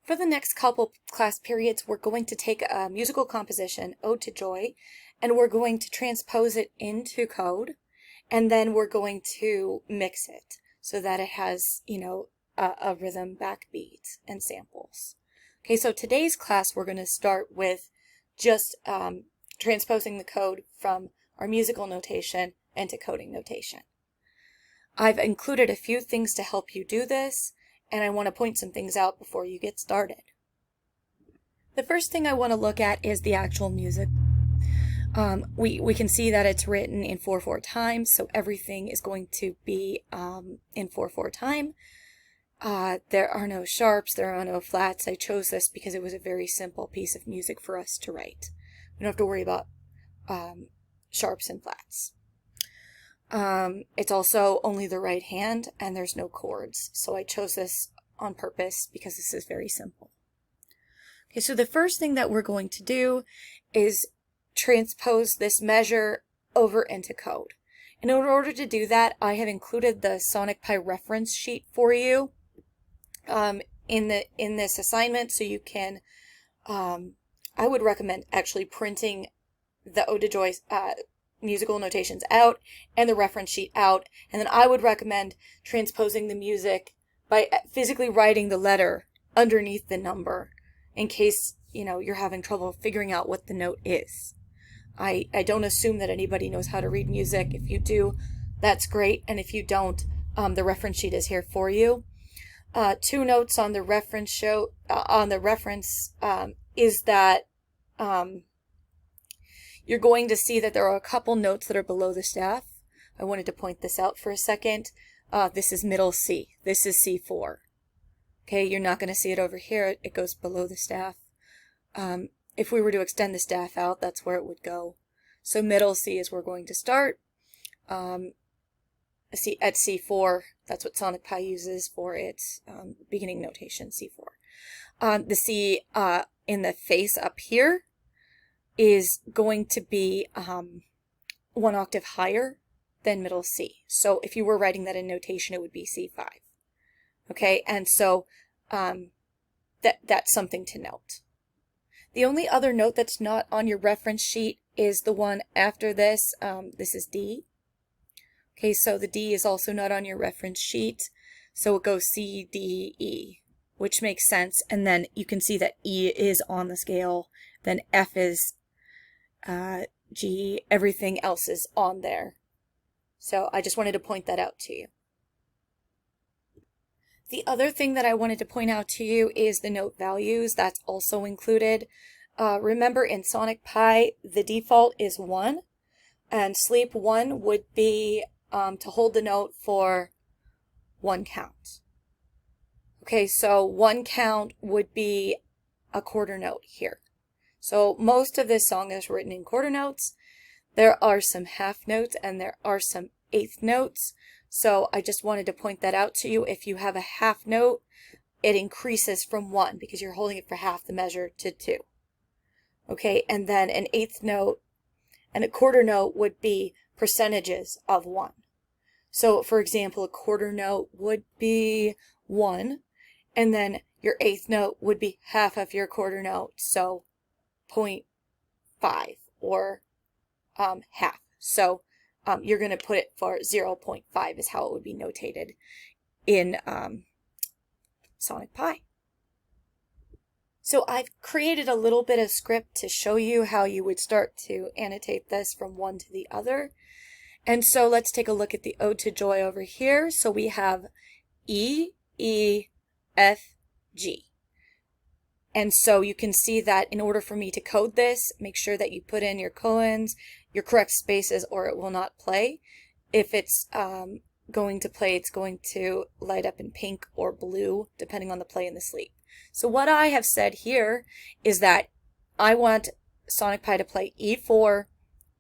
For the next couple class periods, we're going to take a musical composition, Ode to Joy, and we're going to transpose it into code, and then we're going to mix it so that it has, a rhythm, backbeat, and samples. Okay, so today's class we're going to start with just transposing the code from our musical notation into coding notation. I've included a few things to help you do this, and I want to point some things out before you get started. The first thing I want to look at is the actual music. We can see that it's written in 4/4 time, so everything is going to be in 4/4 time. There are no sharps, there are no flats. I chose this because it was a very simple piece of music for us to write. We don't have to worry about sharps and flats. It's also only the right hand, and there's no chords, so I chose this on purpose because this is very simple. Okay, so the first thing that we're going to do is transpose this measure over into code. And in order to do that, I have included the SonicPy reference sheet for you in this assignment, so you can, I would recommend actually printing the Ode to Joy musical notations out and the reference sheet out, and then I would recommend transposing the music by physically writing the letter underneath the number in case you're having trouble figuring out what the note is. I don't assume that anybody knows how to read music. If you do, that's great, and if you don't, the reference sheet is here for you. Two notes on the reference is that you're going to see that there are a couple notes that are below the staff. I wanted to point this out for a second. This is middle C. This is C4. Okay, you're not going to see it over here. It goes below the staff. If we were to extend the staff out, that's where it would go. So middle C is where we're going to start. At C4, that's what SonicPy uses for its beginning notation, C4. The C in the face up here is going to be 1 octave higher than middle C. So if you were writing that in notation, it would be C5. Okay, and so that's something to note. The only other note that's not on your reference sheet is the one after this. This is D. Okay, so the D is also not on your reference sheet, so it goes C, D, E, which makes sense. And then you can see that E is on the scale, then F is G, everything else is on there. So I just wanted to point that out to you. The other thing that I wanted to point out to you is the note values. That's also included. Remember, in SonicPy, the default is 1, and sleep 1 would be to hold the note for 1 count. Okay, so 1 count would be a quarter note here. So most of this song is written in quarter notes. There are some half notes and there are some eighth notes. So I just wanted to point that out to you. If you have a half note, it increases from 1 because you're holding it for half the measure to 2. Okay, and then an eighth note and a quarter note would be percentages of 1. So for example, a quarter note would be 1, and then your eighth note would be half of your quarter note, so 0.5 or half. So you're going to put it for 0.5 is how it would be notated in SonicPy. So I've created a little bit of script to show you how you would start to annotate this from one to the other. And so let's take a look at the Ode to Joy over here. So we have E, E, F, G. And so you can see that in order for me to code this, make sure that you put in your colons, your correct spaces, or it will not play. If it's going to play, it's going to light up in pink or blue, depending on the play and the sleep. So what I have said here is that I want SonicPy to play E4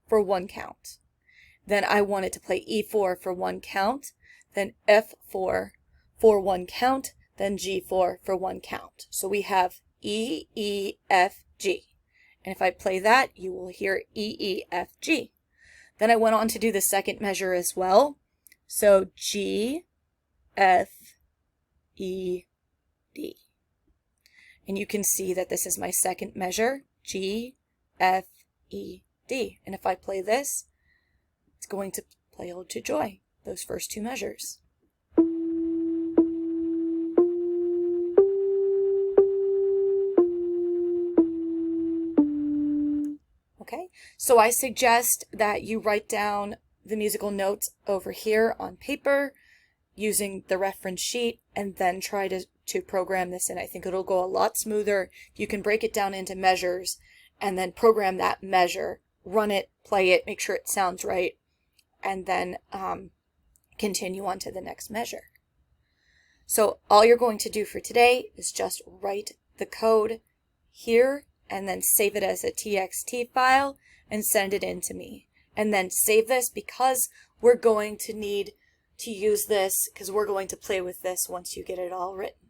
for 1 count. Then I want it to play E4 for 1 count, then F4 for 1 count, then G4 for 1 count. So we have E, E, F, G. And if I play that, you will hear E, E, F, G. Then I went on to do the second measure as well. So G, F, E, D. And you can see that this is my second measure, G, F, E, D. And if I play this, it's going to play Ode to Joy, those first two measures. Okay, so I suggest that you write down the musical notes over here on paper using the reference sheet and then try to program this in. I think it'll go a lot smoother if you can break it down into measures and then program that measure, run it, play it, make sure it sounds right, and then continue on to the next measure. So all you're going to do for today is just write the code here and then save it as a TXT file and send it in to me. And then save this because we're going to need to use this because we're going to play with this once you get it all written.